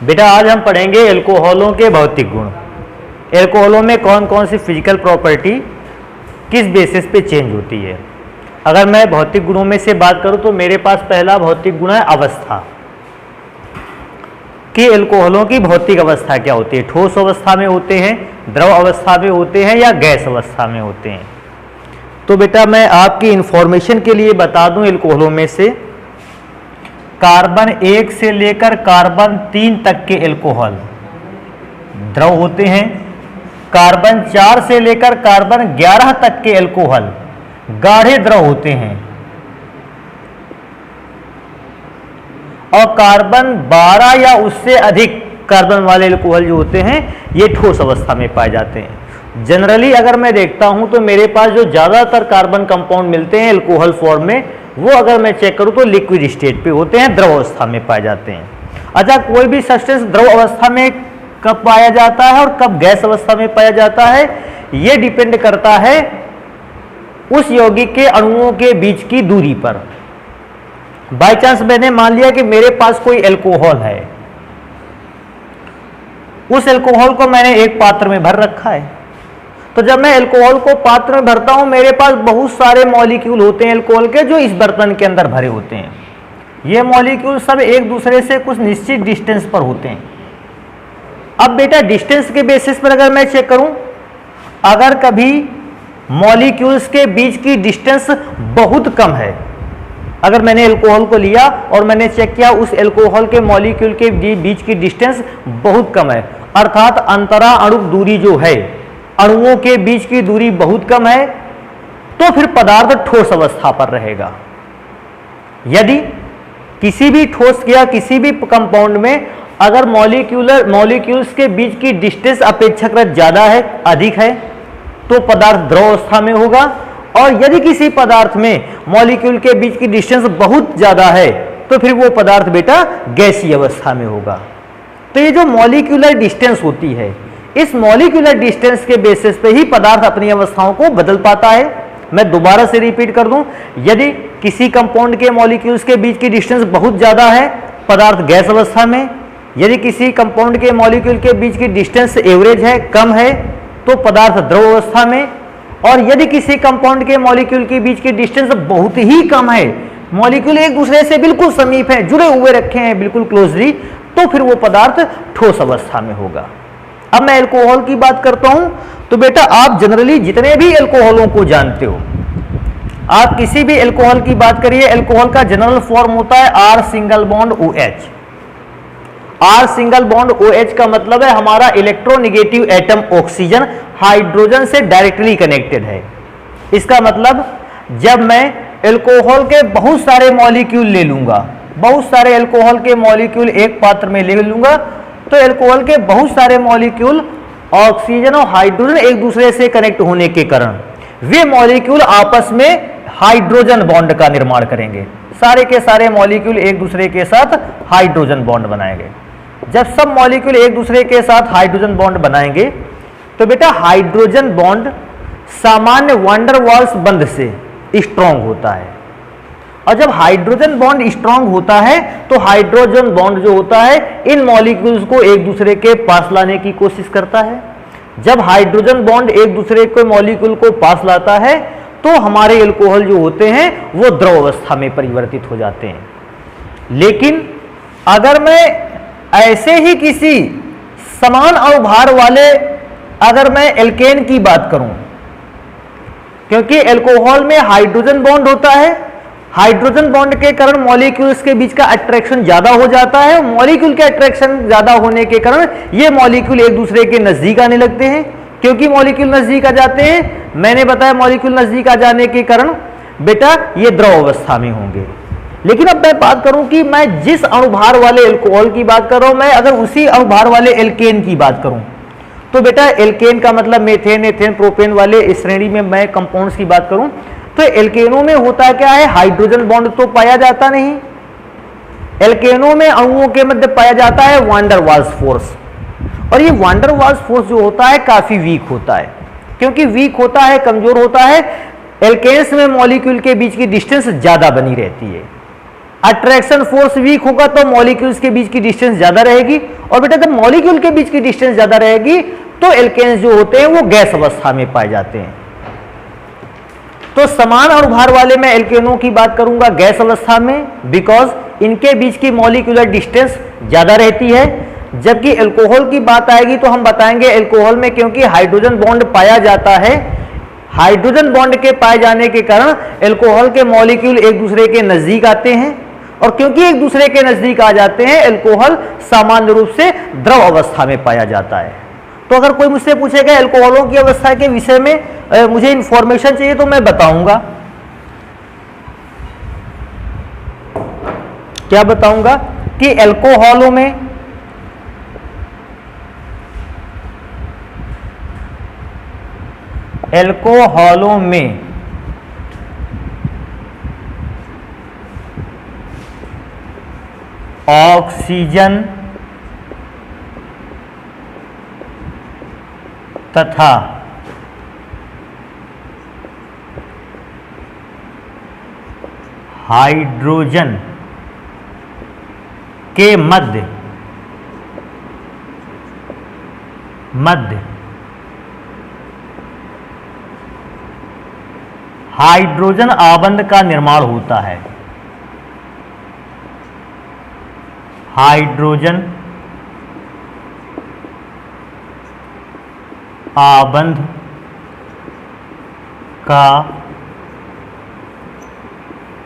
बेटा आज हम पढ़ेंगे एल्कोहलों के भौतिक गुण। एल्कोहलों में कौन कौन सी फिजिकल प्रॉपर्टी किस बेसिस पे चेंज होती है। अगर मैं भौतिक गुणों में से बात करूं तो मेरे पास पहला भौतिक गुण है अवस्था, कि एल्कोहलों की भौतिक अवस्था क्या होती है, ठोस अवस्था में होते हैं, द्रव अवस्था में होते हैं या गैस अवस्था में होते हैं। तो बेटा मैं आपकी इंफॉर्मेशन के लिए बता दूं, एल्कोहलों में से कार्बन 1 से लेकर कार्बन 3 तक के एल्कोहल द्रव होते हैं, कार्बन 4 से लेकर कार्बन 11 तक के एल्कोहल गाढ़े द्रव होते हैं, और कार्बन 12 या उससे अधिक कार्बन वाले एल्कोहल जो होते हैं ये ठोस अवस्था में पाए जाते हैं। जनरली अगर मैं देखता हूं तो मेरे पास जो ज्यादातर कार्बन कंपाउंड मिलते हैं एल्कोहल फॉर्म में, वो अगर मैं चेक करूं तो लिक्विड स्टेट पे होते हैं, द्रव अवस्था में पाए जाते हैं। अच्छा, कोई भी सब्सटेंस द्रव अवस्था में कब पाया जाता है और कब गैस अवस्था में पाया जाता है, यह डिपेंड करता है उस यौगिक के अणुओं के बीच की दूरी पर। बाय चांस मैंने मान लिया कि मेरे पास कोई एल्कोहल है, उस एल्कोहल को मैंने एक पात्र में भर रखा है, तो जब मैं एल्कोहल को पात्र में भरता हूं मेरे पास बहुत सारे मॉलिक्यूल होते हैं एल्कोहल के जो इस बर्तन के अंदर भरे होते हैं। ये मॉलिक्यूल सब एक दूसरे से कुछ निश्चित डिस्टेंस पर होते हैं। अब बेटा डिस्टेंस के बेसिस पर अगर मैं चेक करूं, अगर कभी मॉलिक्यूल्स के बीच की डिस्टेंस बहुत कम है, अगर मैंने एल्कोहल को लिया और मैंने चेक किया उस एल्कोहल के मॉलिक्यूल के बीच की डिस्टेंस बहुत कम है, अर्थात अंतरा अणुक दूरी जो है, अणुओं के बीच की दूरी बहुत कम है, तो फिर पदार्थ ठोस अवस्था पर रहेगा। यदि किसी भी ठोस या किसी भी कंपाउंड में अगर मॉलिक्यूल्स के बीच की डिस्टेंस अपेक्षाकृत ज्यादा है, अधिक है, तो पदार्थ द्रव अवस्था में होगा, और यदि किसी पदार्थ में मॉलिक्यूल के बीच की डिस्टेंस बहुत ज्यादा है तो फिर वो पदार्थ बेटा गैसीय अवस्था में होगा। तो ये जो मॉलिक्यूलर डिस्टेंस होती है, इस मॉलिक्यूलर डिस्टेंस के बेसिस पे ही पदार्थ अपनी अवस्थाओं को बदल पाता है। मैं दोबारा से रिपीट कर दूं, यदि किसी कंपाउंड के मॉलिक्यूल्स के बीच की डिस्टेंस बहुत ज्यादा है, पदार्थ गैस अवस्था में। यदि किसी कंपाउंड के मॉलिक्यूल के बीच की डिस्टेंस एवरेज है, कम है, तो पदार्थ द्रव अवस्था में। और यदि किसी कंपाउंड के मॉलिक्यूल के बीच की डिस्टेंस बहुत ही कम है, मॉलिक्यूल एक दूसरे से बिल्कुल समीप है, जुड़े हुए रखे हैं बिल्कुल क्लोजली, तो फिर वो पदार्थ ठोस अवस्था में होगा। अब मैं एल्कोहल की बात करता हूं, तो बेटा आप जनरली जितने भी एल्कोहलों को जानते हो, आप किसी भी एल्कोहल की बात करिए, एल्कोहल का जनरल फॉर्म होता है R single bond OH। R single bond OH का मतलब है हमारा इलेक्ट्रोनेगेटिव एटम ऑक्सीजन हाइड्रोजन से डायरेक्टली कनेक्टेड है। इसका मतलब जब मैं एल्कोहल के बहुत सारे मॉलिक्यूल ले लूंगा, बहुत सारे एल्कोहल के मॉलिक्यूल एक पात्र में ले लूंगा, तो एल्कोहल के बहुत सारे मॉलिक्यूल ऑक्सीजन और हाइड्रोजन एक दूसरे से कनेक्ट होने के कारण वे मॉलिक्यूल आपस में हाइड्रोजन बॉन्ड का निर्माण करेंगे। सारे के सारे मॉलिक्यूल एक दूसरे के साथ हाइड्रोजन बॉन्ड बनाएंगे। जब सब मॉलिक्यूल एक दूसरे के साथ हाइड्रोजन बॉन्ड बनाएंगे तो बेटा हाइड्रोजन बॉन्ड सामान्य वैन डर वाल्स बंध से स्ट्रांग होता है, और जब हाइड्रोजन बॉन्ड स्ट्रांग होता है तो हाइड्रोजन बॉन्ड जो होता है इन मॉलिक्यूल्स को एक दूसरे के पास लाने की कोशिश करता है। जब हाइड्रोजन बॉन्ड एक दूसरे के मॉलिक्यूल को पास लाता है तो हमारे एल्कोहल जो होते हैं वो द्रव अवस्था में परिवर्तित हो जाते हैं। लेकिन अगर मैं ऐसे ही किसी समान अणुभार वाले अगर मैं एल्केन की बात करूं, क्योंकि एल्कोहल में हाइड्रोजन बॉन्ड होता है, हाइड्रोजन बॉन्ड के कारण मॉलिक्यूल्स के बीच का अट्रैक्शन ज्यादा हो जाता है, मॉलिक्यूल के अट्रैक्शन ज्यादा होने के कारण ये मॉलिक्यूल एक दूसरे के नजदीक आने लगते हैं। क्योंकि मॉलिक्यूल नजदीक आ जाते हैं, मैंने बताया मॉलिक्यूल नजदीक आ जाने के कारण बेटा ये द्रव अवस्था में होंगे। लेकिन अब मैं बात करूं कि मैं जिस अणुभार वाले एल्कोहल की बात कर रहा हूं, मैं अगर उसी अणुभार वाले एल्केन की बात करूं, तो बेटा एल्केन का मतलब मेथेन, एथेन, प्रोपेन वाले इस श्रेणी में मैं कंपाउंड्स की बात करूं, तो एल्केनों में होता क्या है, हाइड्रोजन बॉन्ड तो पाया जाता नहीं। एल्केनों में अणुओं के मध्य पाया जाता है वैन डर वाल्स फोर्स, और ये वैन डर वाल्स फोर्स जो होता है काफी वीक होता है। क्योंकि वीक होता है, कमजोर होता है, एल्केन्स में मॉलिक्यूल के बीच की डिस्टेंस ज्यादा बनी रहती है। अट्रैक्शन फोर्स वीक होगा तो मॉलिक्यूल्स के बीच की डिस्टेंस ज्यादा रहेगी, और बेटा जब मॉलिक्यूल के बीच की डिस्टेंस ज्यादा रहेगी तो एल्केन्स जो होते हैं वो गैस अवस्था में पाए जाते हैं। तो समान अणुभार वाले मैं एल्केनों की बात करूंगा गैस अवस्था में, बिकॉज इनके बीच की मॉलिक्यूलर डिस्टेंस ज्यादा रहती है। जबकि अल्कोहल की बात आएगी तो हम बताएंगे अल्कोहल में क्योंकि हाइड्रोजन बॉन्ड पाया जाता है, हाइड्रोजन बॉन्ड के पाए जाने के कारण अल्कोहल के मॉलिक्यूल एक दूसरे के नजदीक आते हैं, और क्योंकि एक दूसरे के नजदीक आ जाते हैं अल्कोहल सामान्य रूप से द्रव अवस्था में पाया जाता है। तो अगर कोई मुझसे पूछेगा अल्कोहलों की अवस्था के विषय में मुझे इंफॉर्मेशन चाहिए तो मैं बताऊंगा, क्या बताऊंगा कि अल्कोहलों में ऑक्सीजन तथा हाइड्रोजन के मध्य हाइड्रोजन आबंध का निर्माण होता है। हाइड्रोजन आबंध का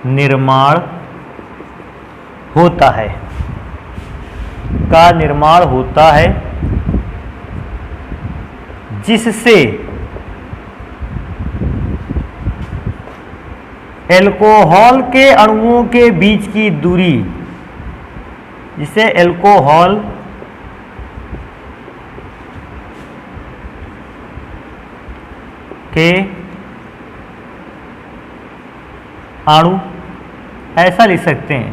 निर्माण होता है, जिससे अल्कोहल के अणुओं के बीच की दूरी, जिसे अल्कोहल के अणु ऐसा लिख सकते हैं,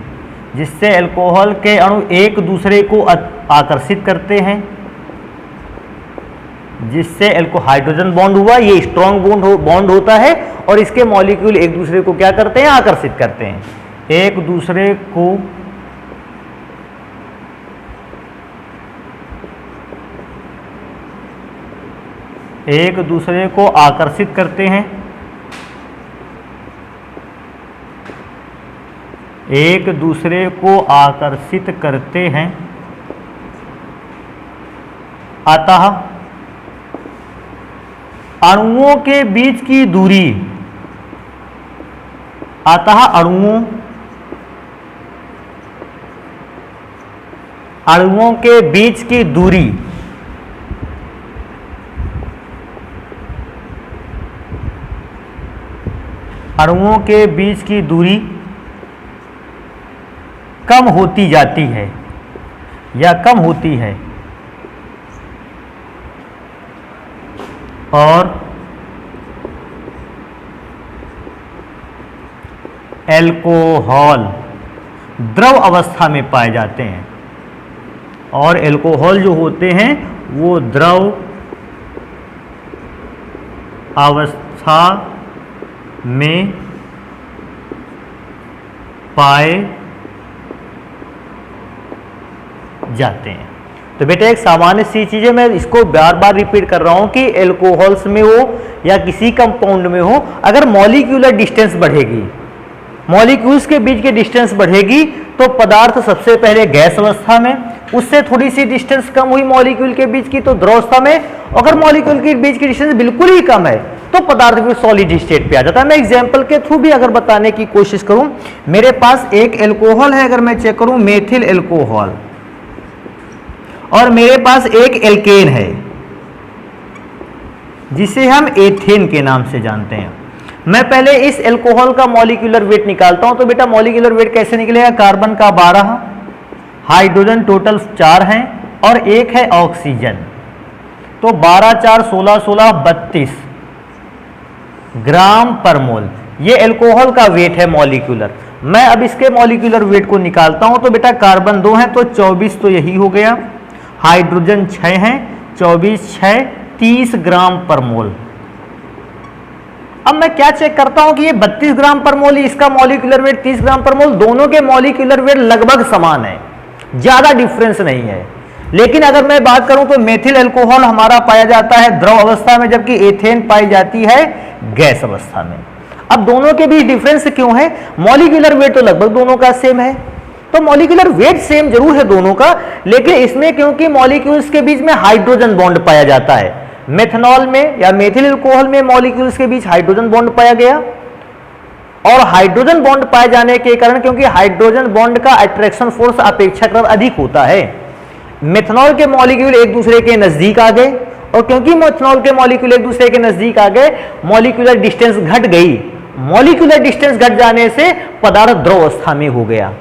जिससे अल्कोहल के अणु एक दूसरे को आकर्षित करते हैं, जिससे हाइड्रोजन बॉन्ड हुआ, ये स्ट्रॉन्ग बॉन्ड होता है, और इसके मॉलिक्यूल एक दूसरे को क्या करते हैं, आकर्षित करते हैं, एक दूसरे को आकर्षित करते हैं, एक दूसरे को आकर्षित करते हैं। अतः अणुओं के बीच की दूरी, अणुओं के बीच की दूरी कम होती जाती है या कम होती है, और अल्कोहल द्रव अवस्था में पाए जाते हैं, और अल्कोहल जो होते हैं वो द्रव अवस्था में पाए जाते हैं। तो बेटा एक सामान्य सी चीज है, मैं इसको बार बार रिपीट कर रहा हूं कि अल्कोहल्स में हो या किसी कंपाउंड में हो, अगर मॉलिक्यूलर डिस्टेंस बढ़ेगी, मॉलिक्यूल्स के बीच की डिस्टेंस बढ़ेगी, तो पदार्थ सबसे पहले गैस अवस्था में, उससे थोड़ी सी डिस्टेंस कम हुई मॉलिक्यूल के बीच की तो द्रव अवस्था में, अगर मॉलिक्यूल के बीच की डिस्टेंस बिल्कुल ही कम है तो पदार्थ भी सॉलिड स्टेट पे आ जाता है। मैं एग्जांपल के थ्रू भी अगर बताने की कोशिश करूं, मेरे पास एक अल्कोहल है, अगर मैं चेक करूं मेथिल अल्कोहल, और मेरे पास एक एल्केन है जिसे हम एथेन के नाम से जानते हैं। मैं पहले इस अल्कोहल का मॉलिक्यूलर वेट निकालता हूं, तो बेटा मॉलिक्यूलर वेट कैसे निकलेगा, कार्बन का 12, हाइड्रोजन टोटल 4 हैं, और एक है ऑक्सीजन, तो 12 4 16 16 32 ग्राम पर मोल, ये अल्कोहल का वेट है मॉलिक्यूलर। मैं अब इसके मॉलिक्यूलर वेट को निकालता हूं, तो बेटा कार्बन 2 है तो 24, तो यही हो गया, हाइड्रोजन 6 हैं, 24 6 30 ग्राम पर मोल, अब मैं क्या चेक करता हूं कि ये 32 ग्राम पर मोल, इसका मॉलिक्यूलर वेट 30 ग्राम पर मोल, दोनों के मॉलिक्यूलर वेट लगभग समान है, ज्यादा डिफरेंस नहीं है। लेकिन अगर मैं बात करूं तो मेथिल अल्कोहल हमारा पाया जाता है द्रव अवस्था में, जबकि एथेन पाई जाती है गैस अवस्था में। अब दोनों के बीच डिफरेंस क्यों है? मॉलिक्यूलर वेट तो लगभग दोनों का सेम है, तो मॉलिक्यूलर वेट सेम जरूर है दोनों का, लेकिन इसमें क्योंकि मॉलिक्यूल्स के बीच में हाइड्रोजन बॉन्ड पाया जाता है, मेथनॉल में या मेथिल अल्कोहल में मॉलिक्यूल्स के बीच हाइड्रोजन बॉन्ड पाया गया, और हाइड्रोजन बॉन्ड पाए जाने के कारण, क्योंकि हाइड्रोजन बॉन्ड का अट्रैक्शन फोर्स अपेक्षाकृत अधिक होता है, मेथनॉल के मॉलिक्यूल एक दूसरे के नजदीक आ गए, और क्योंकि मेथनॉल के मॉलिक्यूल एक दूसरे के नजदीक आ गए, मॉलिक्यूलर डिस्टेंस घट गई। मॉलिक्यूलर डिस्टेंस घट जाने से पदार्थ द्रव अवस्था में हो गया।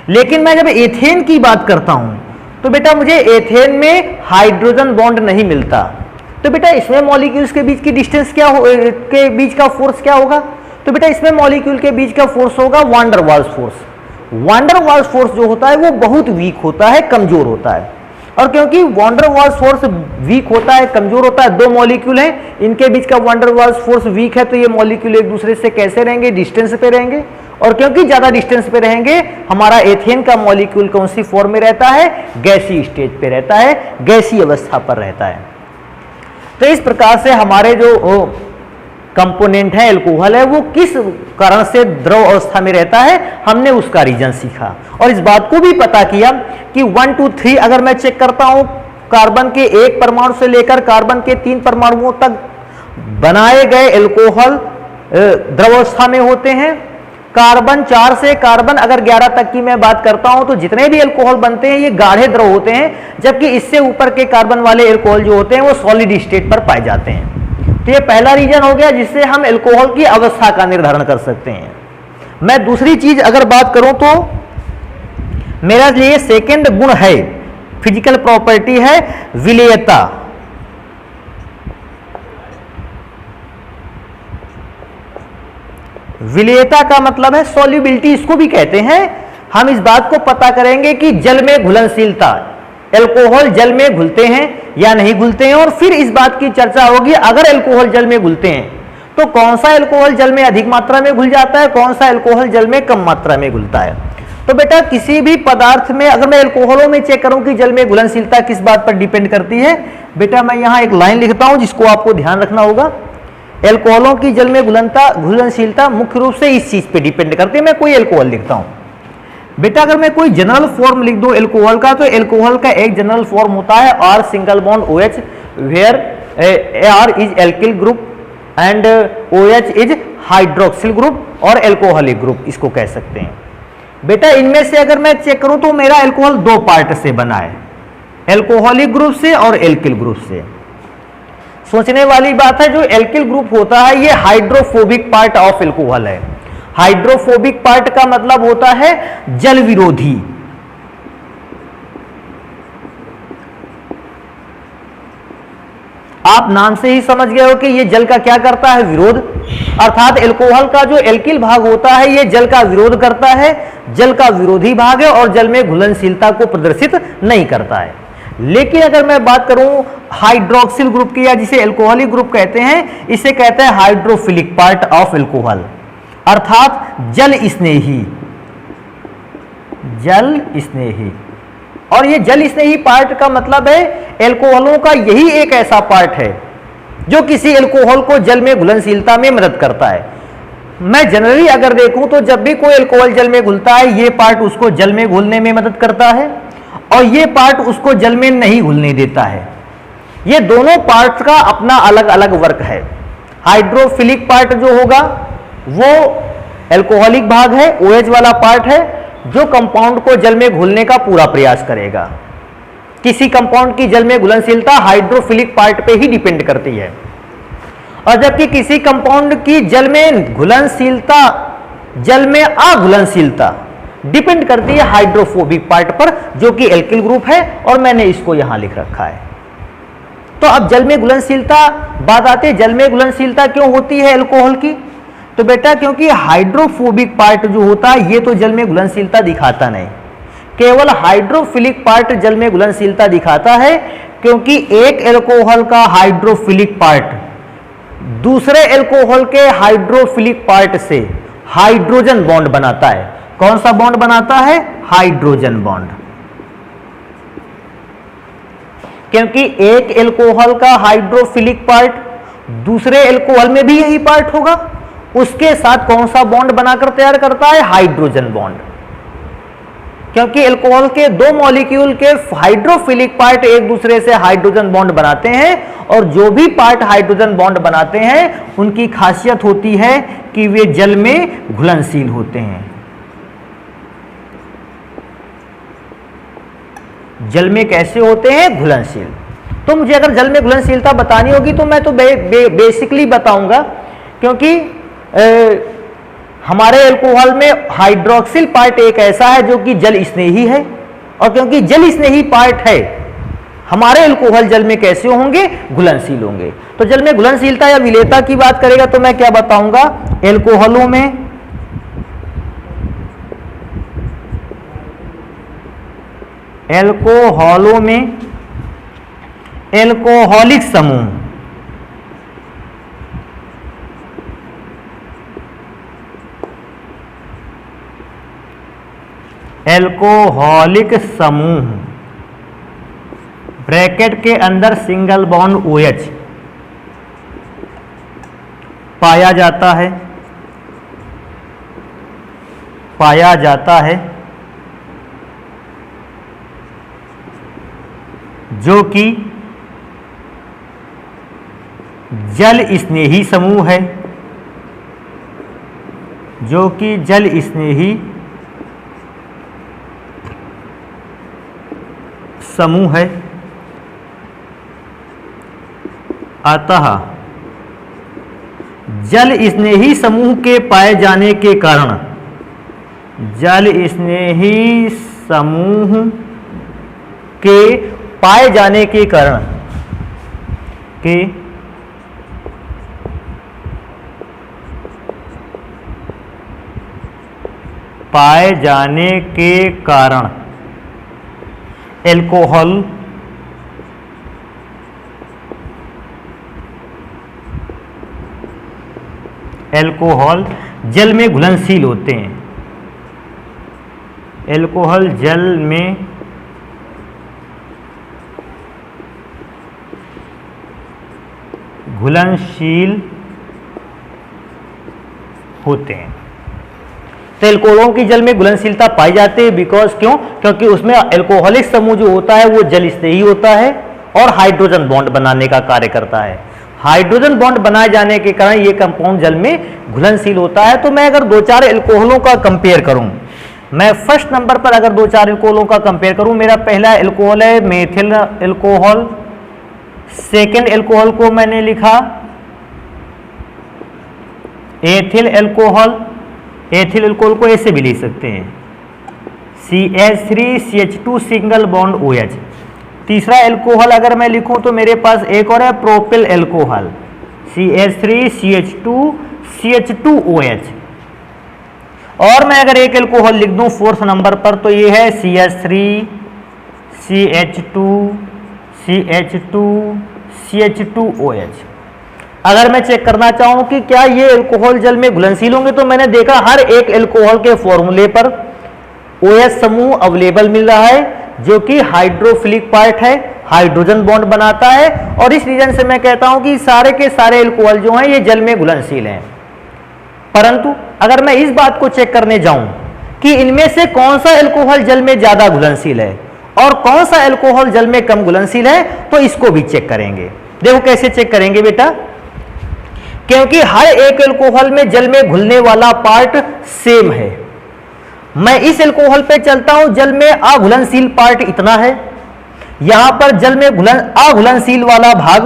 लेकिन मैं जब एथेन की बात करता हूं तो बेटा मुझे एथेन में हाइड्रोजन बॉन्ड नहीं मिलता, तो बेटा इसमें मॉलिक्यूल्स के बीच की डिस्टेंस क्या के बीच का फोर्स क्या होगा? तो बेटा इसमें मॉलिक्यूल के बीच का फोर्स होगा वान डर वाल्स फोर्स। वान डर वाल्स फोर्स जो होता है वो बहुत वीक होता है, कमजोर होता है, और क्योंकि वान डर वाल्स फोर्स वीक होता है, कमजोर होता है, दो मॉलिक्यूल हैं, इनके बीच का वान डर वाल्स फोर्स वीक है, तो ये मॉलिक्यूल एक दूसरे से कैसे रहेंगे? डिस्टेंस पे रहेंगे, और क्योंकि ज्यादा डिस्टेंस पे रहेंगे, हमारा एथेन का मॉलिक्यूल कौन सी फॉर्म में रहता है? गैसीय स्टेज पे रहता है, गैसीय अवस्था पर रहता है। तो इस प्रकार से हमारे जो कंपोनेंट है अल्कोहल है वो किस कारण से द्रव अवस्था में रहता है, हमने उसका रीजन सीखा, और इस बात को भी पता किया कि 1 2 3 अगर मैं चेक करता हूं, कार्बन के एक परमाणु से लेकर कार्बन के 3 परमाणुओं तक बनाए गए अल्कोहल द्रव अवस्था में होते हैं। कार्बन 4 से कार्बन अगर 11 तक की मैं बात करता हूं तो जितने भी अल्कोहल बनते हैं ये गाढ़े द्रव होते हैं, जबकि इससे ऊपर के कार्बन वाले अल्कोहल जो होते हैं वो सॉलिड स्टेट पर पाए जाते हैं। तो ये पहला रीजन हो गया जिससे हम अल्कोहल की अवस्था का निर्धारण कर सकते हैं। मैं दूसरी चीज अगर बात करूं तो मेरा लिए सेकंड गुण है, फिजिकल प्रॉपर्टी है विलेयता। विलेयता का मतलब है सॉल्युबिलिटी, इसको भी कहते हैं। हम इस बात को पता करेंगे कि जल में घुलनशीलता, अल्कोहल जल में घुलते हैं या नहीं घुलते हैं, और फिर इस बात की चर्चा होगी अगर अल्कोहल जल में घुलते हैं तो कौन सा अल्कोहल जल में अधिक मात्रा में घुल जाता है, कौन सा अल्कोहल जल में कम मात्रा में घुलता है। तो बेटा किसी भी पदार्थ में अगर मैं अल्कोहलों में चेक करूं कि जल में घुलनशीलता किस बात पर डिपेंड करती है, बेटा मैं यहां एक लाइन लिखता हूं जिसको आपको ध्यान रखना होगा। अल्कोहलों की जल में घुलनशीलता मुख्य रूप से इस चीज पे डिपेंड करती है। मैं कोई अल्कोहल लिखता हूं बेटा, अगर मैं कोई जनरल फॉर्म लिख दूं अल्कोहल का, तो अल्कोहल का एक जनरल फॉर्म होता है R single bond OH, where R is alkyl group and OH is hydroxyl group और अल्कोहलिक ग्रुप, इसको कह सकते हैं। बेटा इनमें से अगर मैं चेक करूं तो मेरा अल्कोहल 2 पार्ट से बना है, अल्कोहलिक ग्रुप से और एल्किल ग्रुप से। सोचने वाली बात है, जो एल्किल ग्रुप होता है ये हाइड्रोफोबिक पार्ट ऑफ अल्कोहल है। हाइड्रोफोबिक पार्ट का मतलब होता है जल विरोधी। आप नाम से ही समझ गए हो कि ये जल का क्या करता है? विरोध। अर्थात अल्कोहल का जो एल्किल भाग होता है ये जल का विरोध करता है, जल का विरोधी भाग है और जल में घुलनशीलता को प्रदर्शित नहीं करता है। लेकिन अगर मैं बात करूं हाइड्रोक्सिल ग्रुप की, या जिसे अल्कोहलिक ग्रुप कहते हैं, इसे कहते हैं हाइड्रोफिलिक पार्ट ऑफ अल्कोहल, अर्थात जल स्नेही। जल स्नेही, और ये जल स्नेही पार्ट का मतलब है अल्कोहलों का यही एक ऐसा पार्ट है जो किसी अल्कोहल को जल में घुलनशीलता में मदद करता है। मैं जनरली अगर देखूं तो जब भी कोई अल्कोहल जल में घुलता है ये पार्ट उसको जल में घुलने में मदद करता है और ये पार्ट उसको जल में नहीं घुलने देता है। ये दोनों पार्ट्स का अपना अलग अलग वर्क है। हाइड्रोफिलिक पार्ट जो होगा वो अल्कोहलिक भाग है, OH वाला पार्ट है जो कंपाउंड को जल में घुलने का पूरा प्रयास करेगा। किसी कंपाउंड की जल में घुलनशीलता हाइड्रोफिलिक पार्ट पे ही डिपेंड करती है, और जबकि किसी कंपाउंड की जल में घुलनशीलता, जल में अघुलनशीलता डिपेंड करती है हाइड्रोफोबिक पार्ट पर, जो कि एल्किल ग्रुप है, और मैंने इसको यहां लिख रखा है। तो अब जल में घुलनशीलता बात आती है, जल में घुलनशीलता क्यों होती है अल्कोहल की? तो बेटा क्योंकि हाइड्रोफोबिक पार्ट जो होता है ये तो जल में घुलनशीलता दिखाता नहीं, केवल हाइड्रोफिलिक पार्ट जल में घुलनशीलता दिखाता है, क्योंकि एक अल्कोहल का हाइड्रोफिलिक पार्ट दूसरे एल्कोहल के हाइड्रोफिलिक पार्ट से हाइड्रोजन बॉन्ड बनाता है। कौन सा बॉन्ड बनाता है? Hydrogen bond. क्योंकि एक एल्कोहल का हाइड्रोफिलिक पार्ट दूसरे एल्कोहल में भी यही पार्ट होगा, उसके साथ कौन सा बॉन्ड बनाकर तैयार करता है? Hydrogen bond. क्योंकि एल्कोहल के दो मॉलिक्यूल के हाइड्रोफिलिक पार्ट एक दूसरे से हाइड्रोजन बॉन्ड बनाते हैं, और जो भी पार्ट हाइड्रोजन बॉन्ड बनाते हैं उनकी खासियत होती है कि वे जल में घुलनशील होते हैं। जल में कैसे होते हैं? घुलनशील। तो मुझे अगर जल में घुलनशीलता बतानी होगी तो मैं तो बेसिकली बताऊंगा, क्योंकि हमारे अल्कोहल में हाइड्रोक्सिल पार्ट एक ऐसा है जो कि जल स्नेही है, और क्योंकि जल स्नेही पार्ट है, हमारे अल्कोहल जल में कैसे होंगे? घुलनशील होंगे। तो जल में घुलनशीलता या विलेयता की बात करेगा तो मैं क्या बताऊंगा? अल्कोहलों में एल्कोहलिक समूह, एल्कोहलिक समूह ब्रैकेट के अंदर सिंगल बॉन्ड OH पाया जाता है जो कि जल स्नेही समूह है, जो कि जल स्नेही समूह है। अतः जल स्नेही समूह के पाए जाने के कारण, जल स्नेही समूह के पाए जाने के कारण एल्कोहल जल में घुलनशील होते हैं। एल्कोहल जल में घुलनशील होते हैं। तो एल्कोहलों की जल में घुलनशीलता पाई जाती है क्योंकि उसमें एल्कोहलिक समूह जो होता है वो जल स्नेही होता है और हाइड्रोजन बॉन्ड बनाने का कार्य करता है। हाइड्रोजन बॉन्ड बनाए जाने के कारण ये कंपाउंड जल में घुलनशील होता है। तो मैं अगर दो चार एल्कोहलों का कंपेयर करूं, मैं फर्स्ट नंबर पर अगर दो चार एल्कोहलों का कंपेयर करूं, मेरा पहला एल्कोहल है मेथिल एल्कोहल। सेकेंड एल्कोहल को मैंने लिखा एथिल एल्कोहल। एथिल एल्कोहल को ऐसे भी लिख सकते हैं CH3CH2 सिंगल बॉन्ड OH। तीसरा एल्कोहल अगर मैं लिखूं तो मेरे पास एक और है प्रोपिल एल्कोहल CH3CH2CH2OH। और मैं अगर एक एल्कोहल लिख दूं फोर्थ नंबर पर तो ये है CH3CH2CH2OH। अगर मैं चेक करना चाहूं कि क्या ये एल्कोहल जल में घुलनशील होंगे तो मैंने देखा हर एक एल्कोहल के फॉर्मूले पर OH समूह अवेलेबल मिल रहा है जो कि हाइड्रोफिलिक पार्ट है, हाइड्रोजन बॉन्ड बनाता है, और इस रीजन से मैं कहता हूं कि सारे के सारे एल्कोहल जो हैं ये जल में घुलनशील हैं। परंतु अगर मैं इस बात को चेक करने जाऊं कि इनमें से कौन सा एल्कोहल जल में ज्यादा घुलनशील है और कौन सा एल्कोहल जल में कम घुलनशील है, तो इसको भी चेक करेंगे। देखो कैसे चेक करेंगे बेटा, क्योंकि हर एक एल्कोहल में जल में घुलने वाला पार्ट सेम है। मैं इस एल्कोहल पे चलता हूं, जल में अघुलनशील पार्ट इतना है, यहां पर जल में अघुलनशील वाला भाग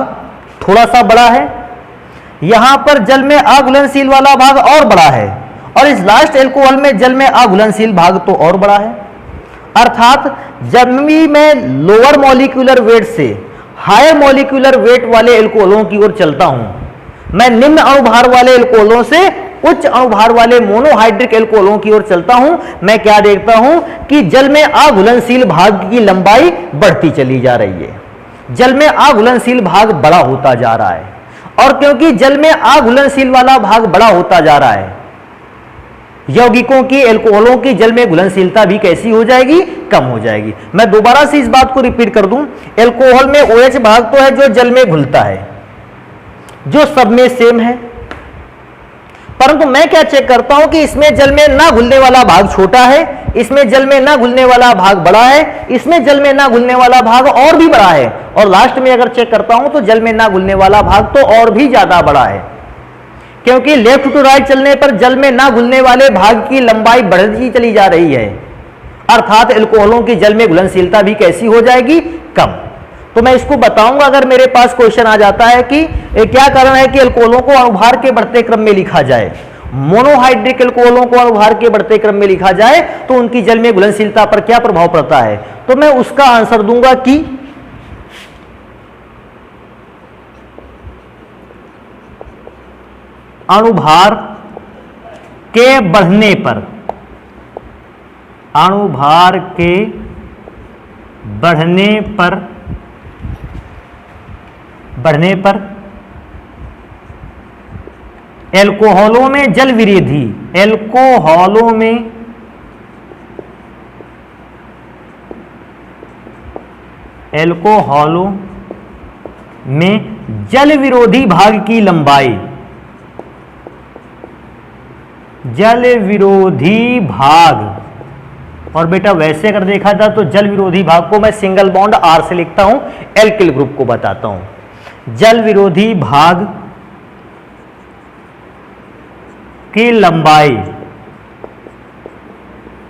थोड़ा सा बड़ा है, यहां पर जल में अघुलनशील वाला भाग और बड़ा है, और इस लास्ट एल्कोहल में जल में अघुलनशील भाग तो और बड़ा है। अर्थात जब भी मैं लोअर मॉलिक्यूलर वेट से हायर मॉलिक्यूलर वेट वाले एल्कोहलों की ओर चलता हूं, मैं निम्न अणुभार वाले एल्कोहलों से उच्च अणुभार वाले मोनोहाइड्रिक एल्कोहलों की ओर चलता हूं, मैं क्या देखता हूं कि जल में अघुलनशील भाग की लंबाई बढ़ती चली जा रही है, जल में अघुलनशील भाग बड़ा होता जा रहा है। और क्योंकि जल में अघुलनशील वाला भाग बड़ा होता जा रहा है, यौगिकों की, एल्कोहलों की जल में घुलनशीलता भी कैसी हो जाएगी, कम हो जाएगी। मैं दोबारा से इस बात को रिपीट कर दूं, एल्कोहल में OH भाग तो है जो जल में घुलता है, जो सब में सेम है, परंतु मैं क्या चेक करता हूं कि इसमें जल में ना घुलने वाला भाग छोटा है, इसमें जल में ना घुलने वाला भाग बड़ा है, इसमें जल में ना घुलने वाला भाग और भी बड़ा है, और लास्ट में अगर चेक करता हूं तो जल में ना घुलने वाला भाग तो और भी ज्यादा बड़ा है, क्योंकि लेफ्ट टू राइट चलने पर जल में ना घुलने वाले भाग की लंबाई बढ़ती चली जा रही है, अर्थात एल्कोहलों की जल में घुलनशीलता भी कैसी हो जाएगी, कम। तो मैं इसको बताऊंगा अगर मेरे पास क्वेश्चन आ जाता है कि क्या कारण है कि एल्कोहलों को अणुभार के बढ़ते क्रम में लिखा जाए, मोनोहाइड्रिक एल्कोहलों को अणुभार के बढ़ते क्रम में लिखा जाए तो उनकी जल में घुलनशीलता पर क्या प्रभाव पड़ता है, तो मैं उसका आंसर दूंगा कि अणुभार के बढ़ने पर, अणुभार के बढ़ने पर एल्कोहलों में जल विरोधी, एल्कोहलों में जल विरोधी भाग की लंबाई, जल विरोधी भाग, और बेटा वैसे अगर देखा जाए तो जल विरोधी भाग को मैं सिंगल बॉन्ड R से लिखता हूं, एल्किल ग्रुप को बताता हूं। जल विरोधी भाग की लंबाई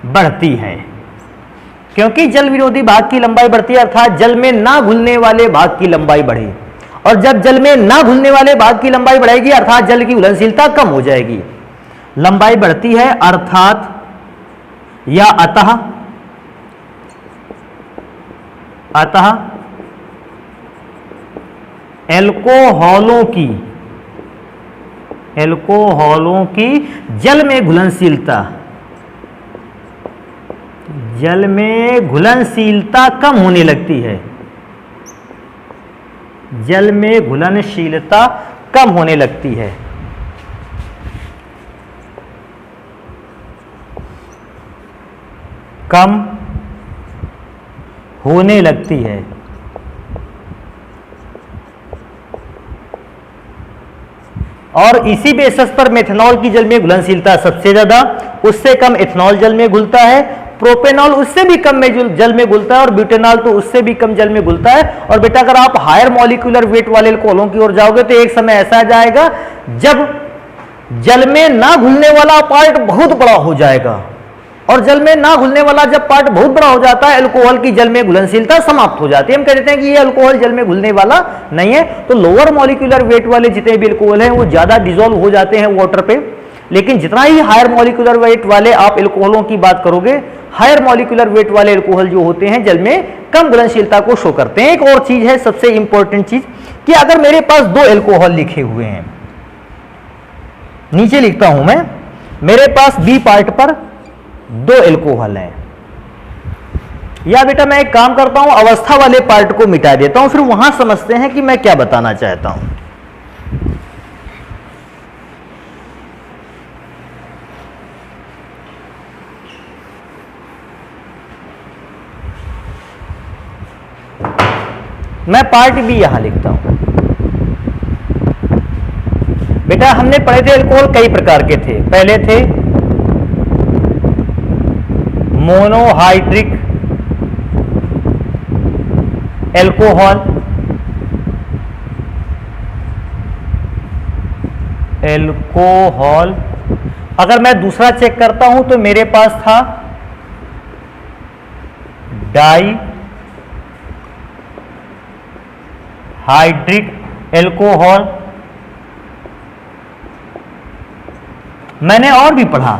बढ़ती है, क्योंकि जल विरोधी भाग की लंबाई बढ़ती है अर्थात जल में ना घुलने वाले भाग की लंबाई बढ़े, और जब जल में ना घुलने वाले भाग की लंबाई बढ़ेगी अर्थात जल की घुलनशीलता कम हो जाएगी। लंबाई बढ़ती है अर्थात या अतः एल्कोहलों की जल में घुलनशीलता कम होने लगती है, जल में घुलनशीलता कम होने लगती है। कम होने लगती है। और इसी बेसिस पर मेथनॉल की जल में घुलनशीलता सबसे ज्यादा, उससे कम एथनॉल जल में घुलता है, प्रोपेनॉल उससे भी कम में जल में घुलता है, और ब्यूटेनॉल तो उससे भी कम जल में घुलता है। और बेटा अगर आप हायर मॉलिक्यूलर वेट वाले एल्कोहलों की ओर जाओगे तो एक समय ऐसा आ जाएगा जब जल में ना घुलने वाला पार्ट बहुत बड़ा हो जाएगा, और जल में ना घुलने वाला जब पार्ट बहुत बड़ा हो जाता है अल्कोहल की जल में घुलनशीलता समाप्त हो जाती है। हम कह देते हैं कि ये अल्कोहल जल में घुलने वाला नहीं है। तो लोअर मॉलिक्यूलर वेट वाले जितने भी अल्कोहल हैं वो ज्यादा डिसॉल्व हो जाते हैं वाटर पे, लेकिन जितना ही हायर मॉलिक्यूलर वेट वाले आप एल्कोहलों की बात करोगे, हायर मॉलिक्यूलर वेट वाले एल्कोहल जो होते हैं जल में कम घुलनशीलता को शो करते हैं। एक और चीज है सबसे इंपॉर्टेंट चीज कि अगर मेरे पास दो एल्कोहल लिखे हुए हैं, नीचे लिखता हूं मैं, मेरे पास बी पार्ट पर दो एल्कोहल हैं, या बेटा मैं एक काम करता हूं अवस्था वाले पार्ट को मिटा देता हूं, फिर वहां समझते हैं कि मैं क्या बताना चाहता हूं। मैं पार्ट बी यहां लिखता हूं। बेटा हमने पढ़े थे एल्कोहल कई प्रकार के थे। पहले थे मोनोहाइड्रिक एल्कोहल, अगर मैं दूसरा चेक करता हूं तो मेरे पास था डाई हाइड्रिक एल्कोहल। मैंने और भी पढ़ा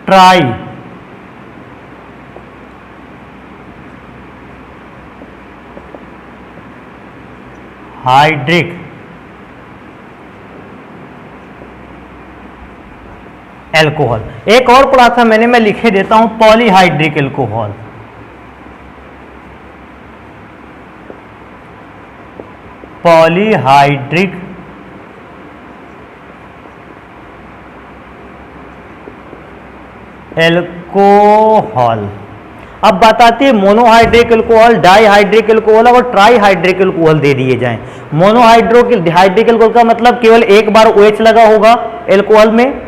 ट्राई हाइड्रिक एल्कोहल। एक और पढ़ा था मैंने, मैं लिखे देता हूं पॉलीहाइड्रिक एल्कोहल। Polyhydric alcohol. अब बताते हैं मोनोहाइड्रिक एल्कोहल, डाईहाइड्रिक एल्कोहल और ट्राईहाइड्रिक एल्कोहल दे दिए जाएं। मोनोहाइड्रिक एल्कोहल का मतलब केवल एक बार OH लगा होगा एल्कोहल में।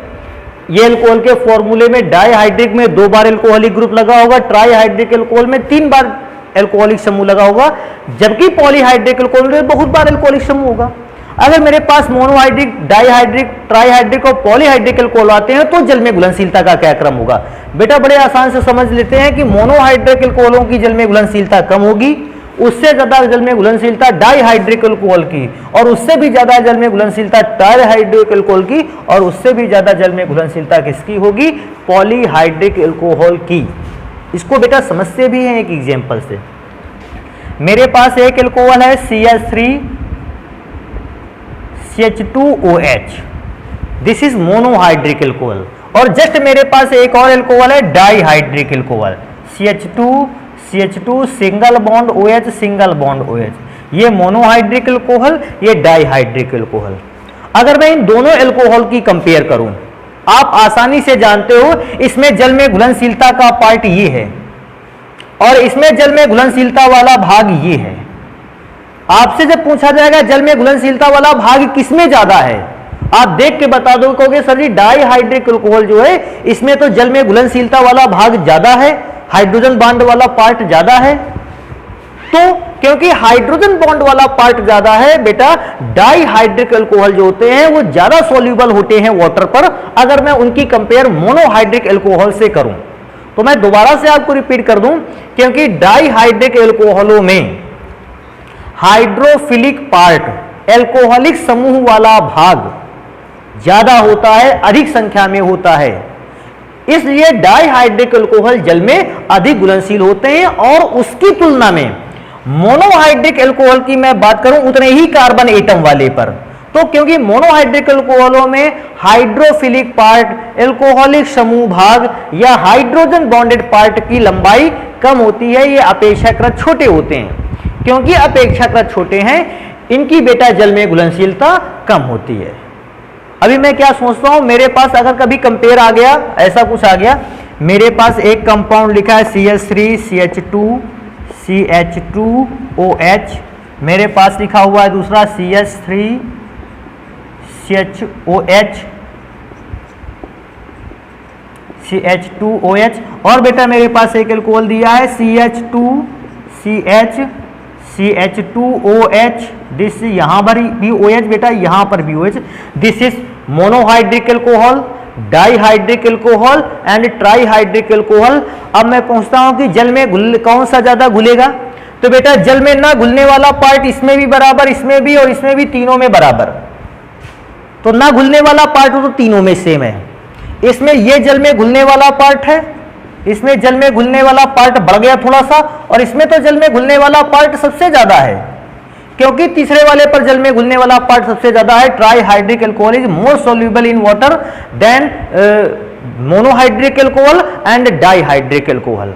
ये एल्कोहल के फॉर्मूले में डाईहाइड्रिक में 2 बार एल्कोहलिक ग्रुप लगा होगा, ट्राईहाइड्रिक एल्कोहल में 3 बार एल्कोहलिक समूह लगा होगा, जबकि पॉलीहाइड्रिक एल्कोहल में बहुत बार एल्कोहलिक समूह होगा। अगर मेरे पास मोनोहाइड्रिक, डाईहाइड्रिक, ट्राईहाइड्रिक और पॉलीहाइड्रिक एल्कोहल आते हैं तो जल में घुलनशीलता का क्या क्रम होगा? बेटा बड़े आसान से समझ लेते हैं कि मोनोहाइड्रिक एल्कोहलों की जल में घुलनशीलता कम होगी, उससे ज्यादा जल में घुलनशीलता डाईहाइड्रिक एल्कोहल की, और उससे भी ज्यादा जल में घुलनशीलता ट्राईहाइड्रिक एल्कोहल की, और उससे भी ज्यादा जल में घुलनशीलता किसकी होगी? पॉलीहाइड्रिक एल्कोहल की। इसको बेटा समझते भी हैं एक एग्जाम्पल से। मेरे पास एक एल्कोहल है CH3CH2OH, this is monohydric alcohol, और जस्ट मेरे पास एक और एल्कोहल है dihydric alcohol, CH2 single bond OH single bond OH। ये मोनोहाइड्रिक एल्कोहल, ये डाईहाइड्रिक एल्कोहल। अगर मैं इन दोनों एल्कोहल की कंपेयर करूं, आप आसानी से जानते हो इसमें जल में घुलनशीलता का पार्ट ये है और इसमें जल में घुलनशीलता वाला भाग ये है। आपसे जब पूछा जाएगा जल में घुलनशीलता वाला भाग किसमें ज्यादा है, आप देख के बता दो, कहोगे सर जी डाईहाइड्रिक एल्कोहल जो है इसमें तो जल में घुलनशीलता वाला भाग ज्यादा है, हाइड्रोजन बॉन्ड वाला पार्ट ज्यादा है। तो क्योंकि हाइड्रोजन बॉन्ड वाला पार्ट ज्यादा है बेटा, डाईहाइड्रिक एल्कोहल जो होते हैं वो ज्यादा सोल्यूबल होते हैं वाटर पर, अगर मैं उनकी कंपेयर मोनोहाइड्रिक एल्कोहल से करूं। तो मैं दोबारा से आपको रिपीट कर दूं, क्योंकि डाईहाइड्रिक एल्कोहलों में हाइड्रोफिलिक पार्ट, एल्कोहलिक समूह वाला भाग ज्यादा होता है, अधिक संख्या में होता है, इसलिए डाईहाइड्रिक एल्कोहल जल में अधिक घुलनशील होते हैं। और उसकी तुलना में मोनोहाइड्रिक एल्कोहल की मैं बात करूं उतने ही कार्बन एटम वाले पर, तो क्योंकि मोनोहाइड्रिक एल्कोहलों में हाइड्रोफिलिक पार्ट, एल्कोहलिक समूह भाग या हाइड्रोजन बॉन्डेड पार्ट की लंबाई कम होती है, ये अपेक्षाकृत छोटे होते हैं। क्योंकि अपेक्षाकृत छोटे हैं, इनकी बेटा जल में घुलनशीलता कम होती है। अभी मैं क्या सोचता हूं, मेरे पास अगर कभी कंपेयर आ गया, ऐसा कुछ आ गया, मेरे पास एक कंपाउंड लिखा है CH3CH2OH, मेरे पास लिखा हुआ है दूसरा CH3CH2OH, और बेटा मेरे पास एक एल्कोहल दिया है CH2OH, दिस यहां पर भी OH बेटा, यहां पर भी OH, this is monohydric alcohol, dihydric alcohol and trihydric alcohol. अब मैं पूछता हूं कि जल में कौन सा ज्यादा घुलेगा? तो बेटा जल में ना घुलने वाला पार्ट इसमें भी बराबर, इसमें भी और इसमें भी, तीनों में बराबर। तो ना घुलने वाला पार्ट तो तीनों में सेम है। इसमें ये जल में घुलने वाला पार्ट है, इसमें जल में घुलने वाला पार्ट बढ़ गया थोड़ा सा, और इसमें तो जल में घुलने वाला पार्ट सबसे ज्यादा है, क्योंकि तीसरे वाले पर जल में घुलने वाला पार्ट सबसे ज्यादा है। Trihydric alcohol is more soluble in water than monohydric alcohol and dihydric alcohol.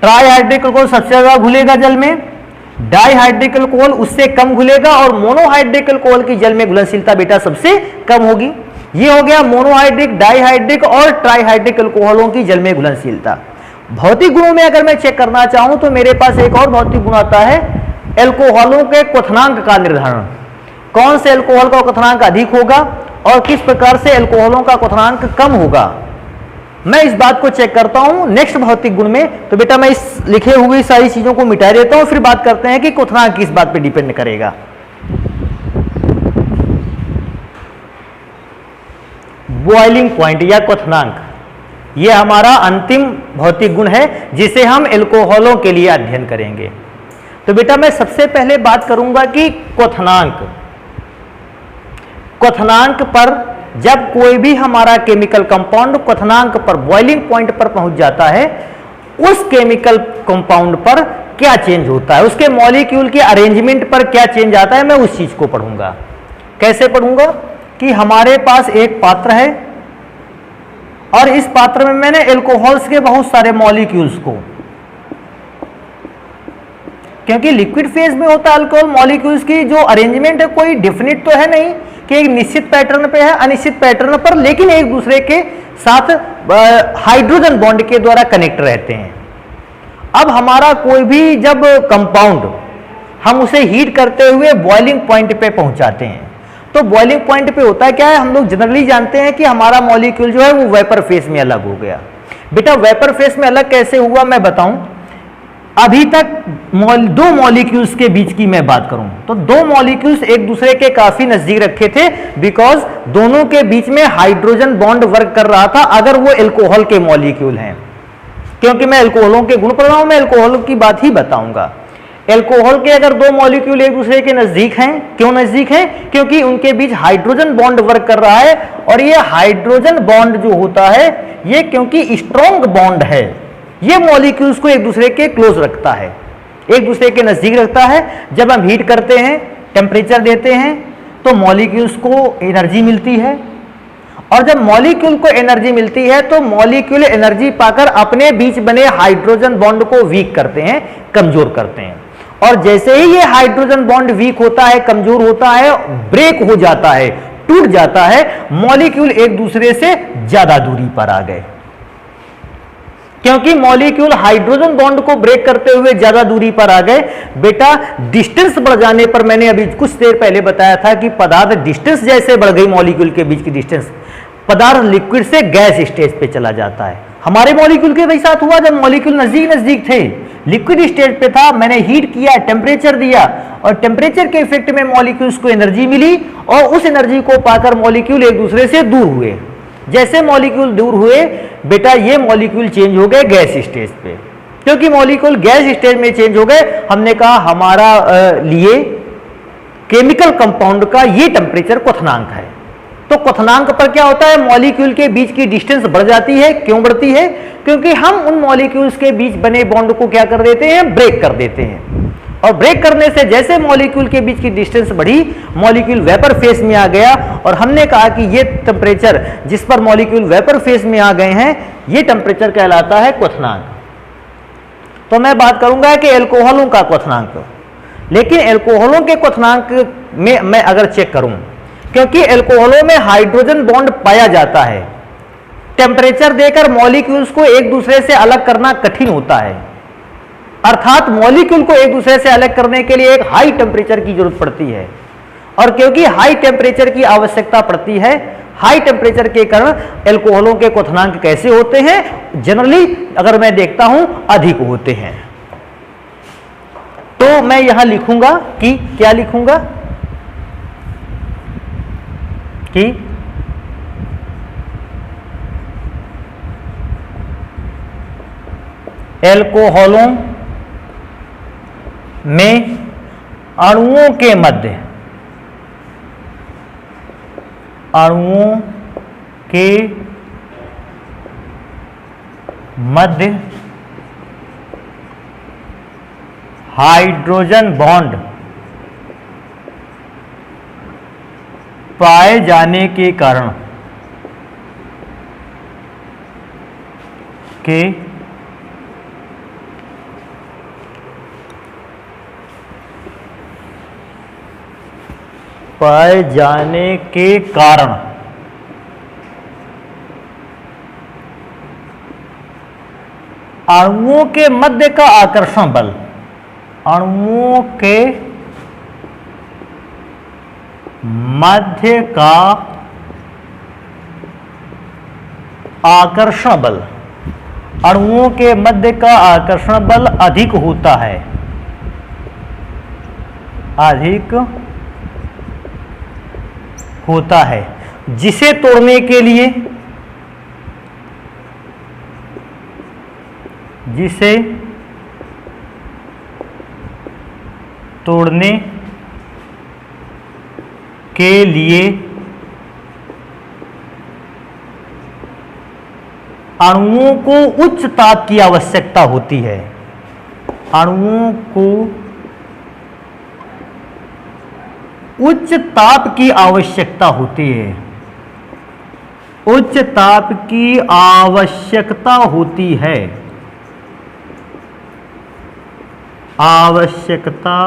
Trihydric alcohol सबसे ज्यादा घुलेगा जल में, डाईहाइड्रिक एल्कोहल उससे कम घुलेगा, और मोनोहाइड्रिक एल्कोहल की जल में घुलनशीलता बेटा सबसे कम होगी। ये हो गया मोनोहाइड्रिक, डाईहाइड्रिक और ट्राईहाइड्रिक एल्कोहलों की जल में घुलनशीलता। भौतिक गुणों में अगर मैं चेक करना चाहूं तो मेरे पास एक और भौतिक गुण आता है, एल्कोहलों के क्वथनांक का निर्धारण। कौन से एल्कोहल का क्वथनांक अधिक होगा और किस प्रकार से एल्कोहलों का क्वथनांक कम होगा, मैं इस बात को चेक करता हूं नेक्स्ट भौतिक गुण में। तो बेटा मैं इस लिखे हुए सारी चीजों को मिटा देता हूं, फिर बात करते हैं कि क्वथनांक किस बात पे डिपेंड करेगा। बॉइलिंग पॉइंट या क्वथनांक, ये हमारा अंतिम भौतिक गुण है जिसे हम एल्कोहलों के लिए अध्ययन करेंगे। तो बेटा मैं सबसे पहले बात करूंगा कि क्वथनांक पर जब कोई भी हमारा केमिकल कंपाउंड क्वथनांक पर, बॉइलिंग पॉइंट पर पहुंच जाता है, उस केमिकल कंपाउंड पर क्या चेंज होता है, उसके मॉलिक्यूल के अरेंजमेंट पर क्या चेंज आता है, मैं उस चीज को पढ़ूंगा। कैसे पढ़ूंगा कि हमारे पास एक पात्र है और इस पात्र में मैंने एल्कोहल्स के बहुत सारे मॉलिक्यूल्स को क्योंकि लिक्विड फेज में होता है अल्कोहल मॉलिक्यूल्स की जो अरेंजमेंट है कोई डेफिनेट तो है नहीं कि एक निश्चित पैटर्न पे है, अनिश्चित पैटर्न पर, लेकिन एक दूसरे के साथ हाइड्रोजन बॉन्ड के द्वारा कनेक्ट रहते हैं। अब हमारा कोई भी जब कंपाउंड हम उसे हीट करते हुए बॉइलिंग पॉइंट पे पहुंचाते हैं, तो बॉइलिंग पॉइंट पे होता है क्या है, हम लोग जनरली जानते हैं कि हमारा मॉलिक्यूल जो है वो वेपर फेस में अलग हो गया। बेटा वेपर फेस में अलग कैसे हुआ मैं बताऊं। अभी तक दो मॉलिक्यूल्स के बीच की मैं बात करूं तो दो मॉलिक्यूल्स एक दूसरे के काफी नजदीक रखे थे, बिकॉज दोनों के बीच में हाइड्रोजन बॉन्ड वर्क कर रहा था अगर वो एल्कोहल के मॉलिक्यूल हैं। क्योंकि मैं एल्कोहलों के गुण पढ़ रहा हूं, मैं एल्कोहल की बात ही बताऊंगा। एल्कोहल के अगर दो मॉलिक्यूल एक दूसरे के नजदीक हैं, क्यों नजदीक हैं? क्योंकि उनके बीच हाइड्रोजन बॉन्ड वर्क कर रहा है, और ये हाइड्रोजन बॉन्ड जो होता है ये क्योंकि स्ट्रॉन्ग बॉन्ड है, ये मॉलिक्यूल्स को एक दूसरे के क्लोज रखता है, एक दूसरे के नजदीक रखता है। जब हम हीट करते हैं, टेम्परेचर देते हैं, तो मॉलिक्यूल्स को एनर्जी मिलती है, और जब मॉलिक्यूल को एनर्जी मिलती है तो मॉलिक्यूल एनर्जी पाकर अपने बीच बने हाइड्रोजन बॉन्ड को वीक करते हैं, कमजोर करते हैं। और जैसे ही ये हाइड्रोजन बॉन्ड वीक होता है, कमजोर होता है, ब्रेक हो जाता है, टूट जाता है, मॉलिक्यूल एक दूसरे से ज्यादा दूरी पर आ गए। क्योंकि मॉलिक्यूल हाइड्रोजन बॉन्ड को ब्रेक करते हुए ज्यादा दूरी पर आ गए। बेटा डिस्टेंस बढ़ जाने पर, मैंने अभी कुछ देर पहले बताया था कि पदार्थ डिस्टेंस जैसे बढ़ गई, मॉलिक्यूल के बीच की डिस्टेंस, पदार्थ लिक्विड से गैस स्टेज पे चला जाता है। हमारे मॉलिक्यूल के वही साथ हुआ, जब मॉलिक्यूल नजदीक नजदीक थे, लिक्विड स्टेज पे था, मैंने हीट किया, टेम्परेचर दिया, और टेम्परेचर के इफेक्ट में मॉलिक्यूल्स को एनर्जी मिली, और उस एनर्जी को पाकर मॉलिक्यूल एक दूसरे से दूर हुए। जैसे मॉलिक्यूल दूर हुए बेटा, ये मॉलिक्यूल चेंज हो गए गैस स्टेज पे। क्योंकि मॉलिक्यूल गैस स्टेज में चेंज हो गए, हमने कहा हमारा लिए केमिकल कंपाउंड का ये टेम्परेचर क्वथनांक है। तो क्वथनांक पर क्या होता है, मॉलिक्यूल के बीच की डिस्टेंस बढ़ जाती है। क्यों बढ़ती है? क्योंकि हम उन मॉलिक्यूल्स के बीच बने बॉन्ड को क्या कर देते हैं, ब्रेक कर देते हैं। और ब्रेक करने से जैसे मॉलिक्यूल के बीच की डिस्टेंस बढ़ी, मॉलिक्यूल वेपर फेस में आ गया, और हमने कहा कि ये टेम्परेचर जिस पर मॉलिक्यूल वेपर फेस में आ गए हैं, ये टेम्परेचर कहलाता है क्वथनांक। तो मैं बात करूंगा कि एल्कोहलों का क्वथनांक, लेकिन एल्कोहलों के क्वथनांक में मैं अगर चेक करूं, क्योंकि एल्कोहलों में हाइड्रोजन बॉन्ड पाया जाता है, टेम्परेचर देकर मॉलिक्यूल्स को एक दूसरे से अलग करना कठिन होता है। अर्थात मॉलिक्यूल को एक दूसरे से अलग करने के लिए एक हाई टेम्परेचर की जरूरत पड़ती है, और क्योंकि हाई टेम्परेचर की आवश्यकता पड़ती है, हाई टेम्परेचर के कारण एल्कोहलों के क्वथनांक कैसे होते हैं, जनरली अगर मैं देखता हूं अधिक होते हैं। तो मैं यहां लिखूंगा कि क्या लिखूंगा कि एल्कोहलों में अणुओं के मध्य हाइड्रोजन बॉन्ड पाए जाने के कारण अणुओं के मध्य का आकर्षण बल, अणुओं के मध्य का आकर्षण बल, अणुओं के मध्य का आकर्षण बल अधिक होता है, अधिक होता है, जिसे तोड़ने के लिए अणुओं को उच्च ताप की आवश्यकता होती है। अणुओं को उच्च ताप की आवश्यकता होती है, उच्च ताप की आवश्यकता होती है। आवश्यकता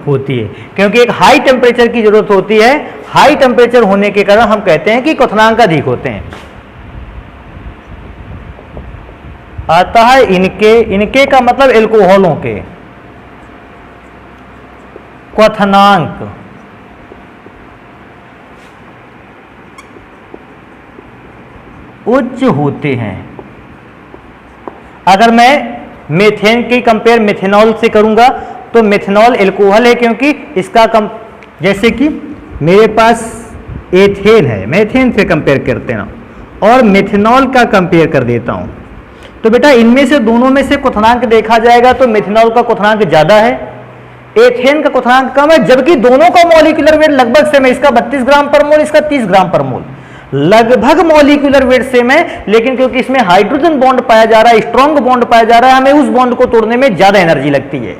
होती है, क्योंकि एक हाई टेम्परेचर की जरूरत होती है। हाई टेम्परेचर होने के कारण हम कहते हैं कि क्वथनांक अधिक होते हैं। आता है इनके का मतलब एल्कोहलों के क्वथनांक उच्च होते हैं। अगर मैं मेथेन की कंपेयर मेथेनॉल से करूंगा तो मेथेनॉल एल्कोहल है, क्योंकि इसका जैसे कि मेरे पास एथेन है, मेथेन से कंपेयर करते हैं और मेथेनॉल का कंपेयर कर देता हूं, तो बेटा इनमें से दोनों में से क्वथनांक देखा जाएगा तो मेथेनॉल का क्वथनांक ज्यादा है, एथेन का क्वथनांक कम है, जबकि दोनों का मॉलिक्यूलर वेट लगभग सेम है। इसका 32 ग्राम पर मोल, इसका 30 ग्राम पर मोल, लगभग मॉलिक्यूलर वेट सेम है। लेकिन क्योंकि इसमें हाइड्रोजन बॉन्ड पाया जा रहा है, स्ट्रॉन्ग बॉन्ड पाया जा रहा है, हमें उस बॉन्ड को तोड़ने में ज्यादा एनर्जी लगती है।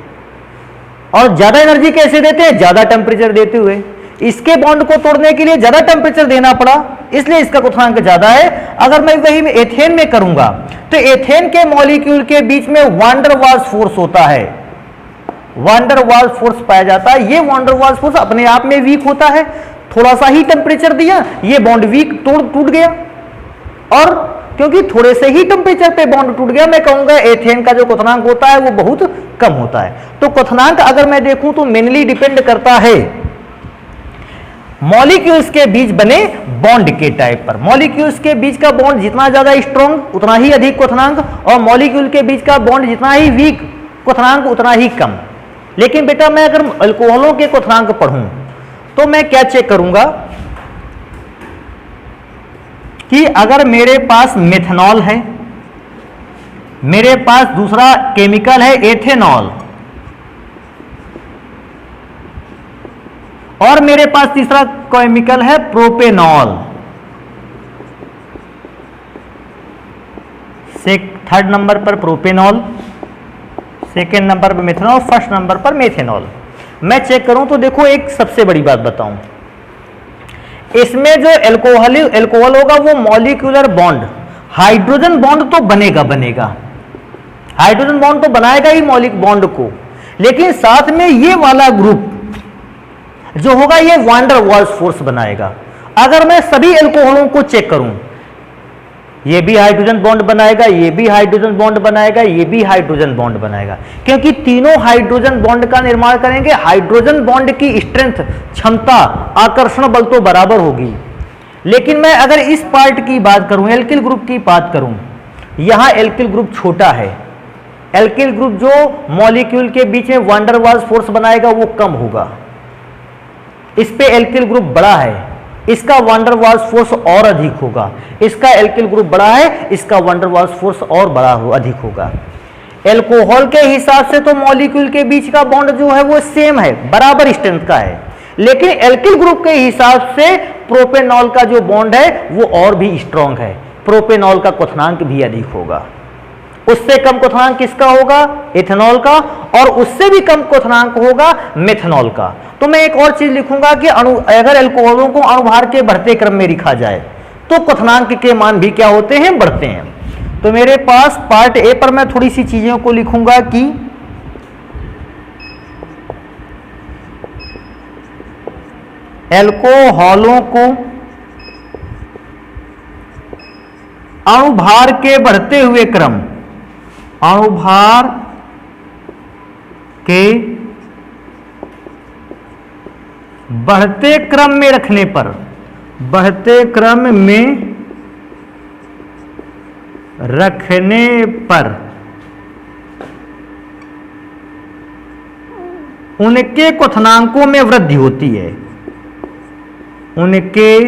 और ज्यादा एनर्जी कैसे देते हैं? ज्यादा टेम्परेचर देते हुए। इसके बॉन्ड को तोड़ने के लिए ज्यादा टेम्परेचर देना पड़ा, इसलिए इसका क्वथनांक ज्यादा है। अगर मैं वही एथेन में करूंगा तो एथेन के मॉलिक्यूल के बीच में वान डर वाल्स फोर्स होता है, वान डर वाल्स फोर्स पाया जाता है। ये वान डर वाल्स फोर्स अपने आप में वीक होता है, थोड़ा सा ही टेम्परेचर दिया, ये बॉन्ड वीक टूट गया। और क्योंकि थोड़े से ही टेम्परेचर पे बॉन्ड टूट गया, मैं कहूंगा एथेन का जो क्वथनांक होता है वो बहुत कम होता है। तो क्वथनांक अगर मैं देखूं तो मेनली डिपेंड करता है मॉलिक्यूल्स के बीच बने बॉन्ड के टाइप पर। मॉलिक्यूल्स के बीच का बॉन्ड जितना ज्यादा स्ट्रॉन्ग उतना ही अधिक क्वथनांक, और मॉलिक्यूल के बीच का बॉन्ड जितना ही वीक क्वथनांक उतना ही कम। लेकिन बेटा मैं अगर अल्कोहलों के क्वथनांक पढ़ूं तो मैं क्या चेक करूंगा कि अगर मेरे पास मेथनॉल है, मेरे पास दूसरा केमिकल है एथेनॉल, और मेरे पास तीसरा केमिकल है प्रोपेनॉल, थर्ड नंबर पर प्रोपेनॉल, सेकेंड नंबर पर मेथनॉल, फर्स्ट नंबर पर मेथेनॉल। मैं चेक करूं तो देखो एक सबसे बड़ी बात बताऊं, इसमें जो एल्कोहल होगा वो मॉलिक्यूलर बॉन्ड, हाइड्रोजन बॉन्ड तो बनेगा, हाइड्रोजन बॉन्ड तो बनाएगा ही मॉलिक बॉन्ड को, लेकिन साथ में ये वाला ग्रुप जो होगा ये वान डर वाल्स फोर्स बनाएगा। अगर मैं सभी एल्कोहलों को चेक करूं, ये भी हाइड्रोजन बॉन्ड बनाएगा, ये भी हाइड्रोजन बॉन्ड बनाएगा, ये भी हाइड्रोजन बॉन्ड बनाएगा, क्योंकि तीनों हाइड्रोजन बॉन्ड का निर्माण करेंगे। हाइड्रोजन बॉन्ड की स्ट्रेंथ, क्षमता, आकर्षण बल तो बराबर होगी। लेकिन मैं अगर इस पार्ट की बात करूं, एल्किल ग्रुप की बात करूं, यहां एल्किल ग्रुप छोटा है, एल्किल ग्रुप जो मॉलिक्यूल के बीच में वान डर वाल्स फोर्स बनाएगा वो कम होगा। इस पे एल्किल ग्रुप बड़ा है, इसका वान डर वाल्स फोर्स और अधिक होगा। इसका एल्किल ग्रुप बड़ा है, इसका वान डर वाल्स फोर्स और बड़ा अधिक होगा। एल्कोहल के हिसाब से तो मॉलिक्यूल के बीच का बॉन्ड जो है वो सेम है, बराबर स्ट्रेंथ का है, लेकिन एल्किल ग्रुप के हिसाब से प्रोपेनॉल का जो बॉन्ड है वो और भी स्ट्रॉन्ग है, प्रोपेनॉल का क्वथनांक भी अधिक होगा। उससे कम क्वथनांक किसका होगा? एथेनॉल का, और उससे भी कम क्वथनांक होगा मेथनॉल का। तो मैं एक और चीज लिखूंगा कि अगर एल्कोहलों को अणुभार के बढ़ते क्रम में लिखा जाए तो क्वथनांक के मान भी क्या होते हैं? बढ़ते हैं। तो मेरे पास पार्ट ए पर मैं थोड़ी सी चीजों को लिखूंगा कि एल्कोहलों को अणुभार के बढ़ते हुए क्रम, अणुभार के बढ़ते क्रम में रखने पर, बढ़ते क्रम में रखने पर उनके क्वथनांकों में वृद्धि होती है, उनके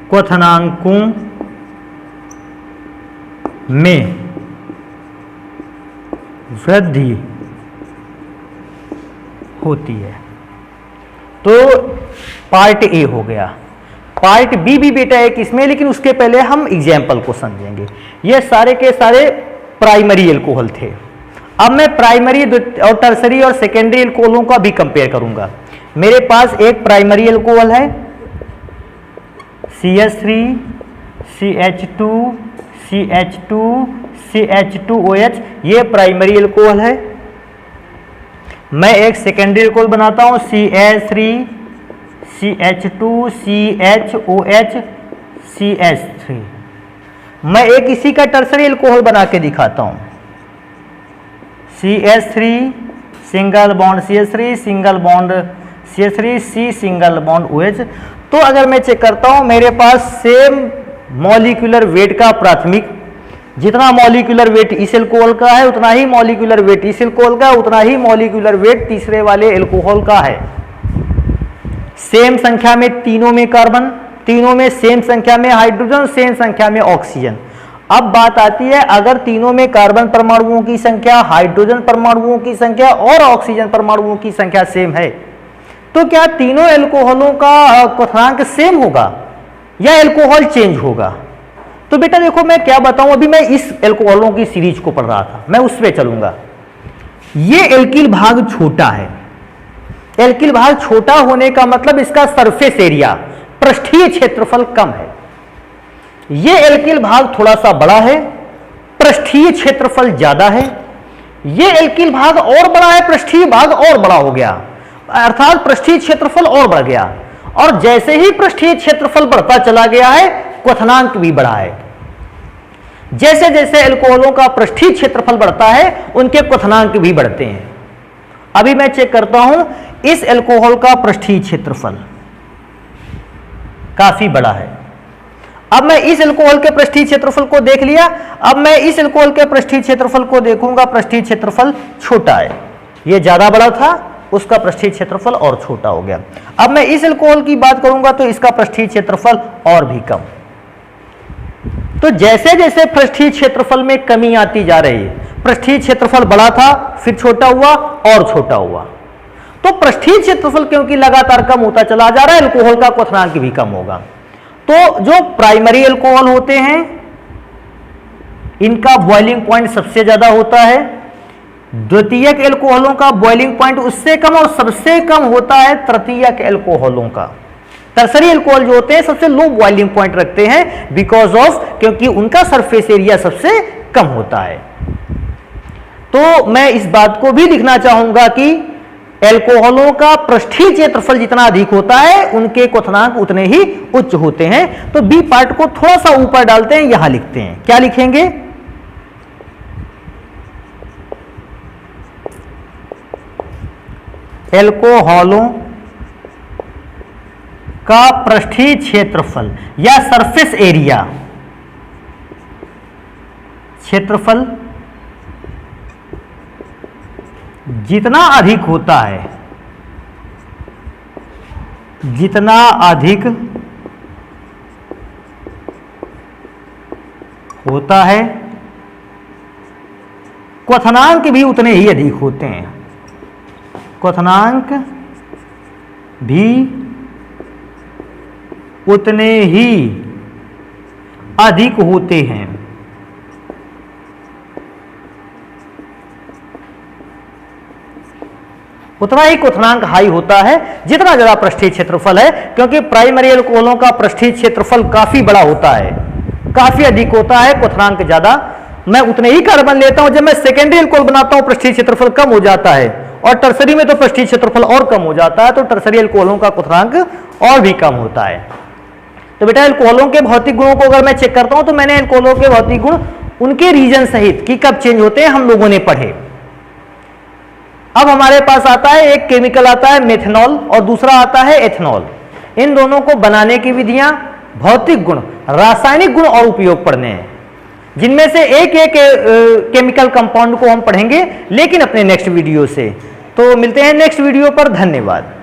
क्वथनांकों में वृद्धि होती है। तो पार्ट ए हो गया। पार्ट बी भी बेटा एक इसमें, लेकिन उसके पहले हम एग्जाम्पल को समझेंगे। ये सारे के सारे प्राइमरी एल्कोहल थे। अब मैं प्राइमरी और टर्सरी और सेकेंडरी एल्कोहलों का भी कंपेयर करूंगा। मेरे पास एक प्राइमरी एल्कोहल है, CH3 CH2 CH2 CH2OH, ये प्राइमरी एल्कोहल है। मैं एक सेकेंडरी एल्कोहल बनाता हूं CH3 CH2 CHOH CH3। मैं एक इसी का टर्सरी एल्कोहल बना के दिखाता हूं CH3 single bond CH3 single bond CH3 C single bond OH। तो अगर मैं चेक करता हूं मेरे पास सेम मॉलिक्यूलर वेट का प्राथमिक, जितना मॉलिक्यूलर वेट इस एल्कोहल का है उतना ही मॉलिक्यूलर वेट इस एल्कोहल का, उतना ही मॉलिक्यूलर वेट तीसरे वाले एल्कोहल का है। सेम संख्या में तीनों में कार्बन, तीनों में सेम संख्या में हाइड्रोजन, सेम संख्या में ऑक्सीजन। अब बात आती है, अगर तीनों में कार्बन परमाणुओं की संख्या, हाइड्रोजन परमाणुओं की संख्या और ऑक्सीजन परमाणुओं की संख्या सेम है, तो क्या तीनों एल्कोहलों का क्वथनांक सेम होगा या एल्कोहल चेंज होगा? तो बेटा देखो मैं क्या बताऊं, अभी मैं इस एल्कोहलों की सीरीज को पढ़ रहा था, मैं उस पे चलूंगा। ये एल्किल भाग छोटा है। एल्किल भाग छोटा होने का मतलब इसका सरफेस एरिया, पृष्ठीय क्षेत्रफल कम है। ये एल्किल भाग थोड़ा सा बड़ा है, पृष्ठीय क्षेत्रफल ज्यादा है। ये एल्किल भाग और बड़ा है, पृष्ठीय भाग और बड़ा हो गया, अर्थात पृष्ठीय क्षेत्रफल और बढ़ गया। और जैसे ही पृष्ठीय क्षेत्रफल बढ़ता चला गया है, क्वथनांक भी बढ़ा है। जैसे जैसे एल्कोहलों का पृष्ठीय क्षेत्रफल बढ़ता है, उनके क्वथनांक भी बढ़ते हैं। अभी मैं चेक करता हूं, इस एल्कोहल का पृष्ठीय क्षेत्रफल काफी बड़ा है। अब मैं इस एल्कोहल के पृष्ठीय क्षेत्रफल को देख लिया, अब मैं इस एल्कोहल के पृष्ठीय क्षेत्रफल को देखूंगा, पृष्ठीय क्षेत्रफल छोटा है, ये ज्यादा बड़ा था, उसका पृष्ठीय क्षेत्रफल और छोटा हो गया। अब मैं इस एल्कोहल की बात करूंगा तो इसका पृष्ठीय क्षेत्रफल और भी कम। तो जैसे जैसे पृष्ठीय क्षेत्रफल में कमी आती जा रही है, पृष्ठीय क्षेत्रफल बड़ा था फिर छोटा हुआ और छोटा हुआ, तो पृष्ठीय क्षेत्रफल क्योंकि लगातार कम होता चला जा रहा है, एल्कोहल का क्वथनांक भी कम होगा। तो जो प्राइमरी एल्कोहल होते हैं इनका बॉइलिंग पॉइंट सबसे ज्यादा होता है, द्वितीयक एल्कोहलों का बॉइलिंग पॉइंट उससे कम और सबसे कम होता है तृतीयक एल्कोहलों का। टर्सरी एल्कोहल जो होते हैं सबसे लो बॉइलिंग पॉइंट रखते हैं, बिकॉज ऑफ क्योंकि उनका सरफेस एरिया सबसे कम होता है। तो मैं इस बात को भी लिखना चाहूंगा कि एल्कोहलों का पृष्ठीय क्षेत्रफल जितना अधिक होता है उनके क्वथनांक उतने ही उच्च होते हैं। तो बी पार्ट को थोड़ा सा ऊपर डालते हैं, यहां लिखते हैं, क्या लिखेंगे? एल्कोहलों का पृष्ठीय क्षेत्रफल या सरफेस एरिया, क्षेत्रफल जितना अधिक होता है, जितना अधिक होता है क्वथनांक भी उतने ही अधिक होते हैं, क्वथनांक भी उतने ही अधिक होते हैं। उतना ही क्वथनांक हाई होता है जितना ज्यादा पृष्ठीय क्षेत्रफल है, क्योंकि प्राइमरी एल्कोहलों का पृष्ठीय क्षेत्रफल काफी बड़ा होता है, काफी अधिक होता है, क्वथनांक ज्यादा। मैं उतने ही कार्बन लेता हूं, जब मैं सेकेंडरी एल्कोहल बनाता हूं पृष्ठीय क्षेत्रफल कम हो जाता है, और टर्सरी में तो पृष्ठीय क्षेत्रफल और कम हो जाता है, तो टर्सरी एल्कोहलों का क्वथनांक और भी कम होता है। तो बेटा एल्कोहलों के भौतिक गुणों को अगर मैं चेक करता हूं तो मैंने एल्कोहलों के भौतिक गुण उनके रीजन सहित कि कब चेंज होते हैं हम लोगों ने पढ़े। अब हमारे पास आता है एक केमिकल आता है मेथनॉल और दूसरा आता है एथनॉल। इन दोनों को बनाने की विधियां, भौतिक गुण, रासायनिक गुण और उपयोग पढ़ने हैं, जिनमें से एक एक केमिकल कंपाउंड को हम पढ़ेंगे लेकिन अपने नेक्स्ट वीडियो से। तो मिलते हैं नेक्स्ट वीडियो पर, धन्यवाद।